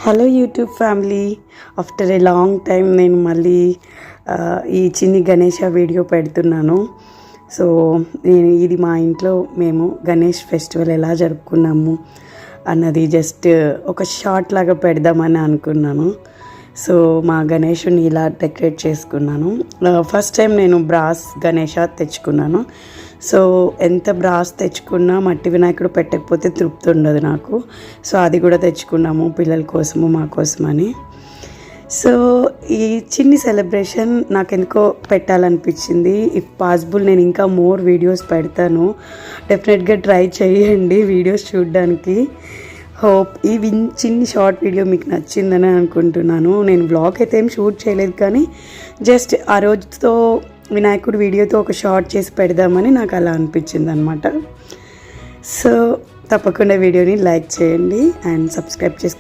Hello YouTube family, after a long time నేను మళ్ళీ ఈ చిన్ని గణేష వీడియో పెడుతున్నాను. సో ఇది మా ఇంట్లో మేము గణేష్ ఫెస్టివల్ ఎలా జరుపుకున్నాము అన్నది జస్ట్ ఒక షార్ట్ లాగా పెడదామని అనుకున్నాను. సో మా గణేషుని ఇలా డెకరేట్ చేసుకున్నాను. ఫస్ట్ టైం నేను బ్రాస్ గణేష తెచ్చుకున్నాను. సో ఎంత బ్రాస్ తెచ్చుకున్నా మట్టి వినాయకుడు పెట్టకపోతే తృప్తి ఉండదు నాకు. సో అది కూడా తెచ్చుకున్నాము పిల్లల కోసము మా కోసమని. సో ఈ చిన్ని సెలబ్రేషన్ నాకు ఎందుకో పెట్టాలనిపించింది. ఇఫ్ పాసిబుల్ నేను ఇంకా మోర్ వీడియోస్ పెడతాను, డెఫినెట్గా ట్రై చేయండి వీడియోస్ చూడడానికి. హోప్ ఈ చిన్ని షార్ట్ వీడియో మీకు నచ్చిందని అనుకుంటున్నాను. నేను వ్లాగ్ అయితే ఏం షూట్ చేయలేదు, కానీ జస్ట్ ఆ రోజుతో వినాయకుడు వీడియోతో ఒక షార్ట్ చేసి పెడదామని నాకు అలా అనిపించింది అనమాట. సో తప్పకుండా వీడియోని లైక్ చేయండి అండ్ సబ్స్క్రైబ్ చేసుకోండి.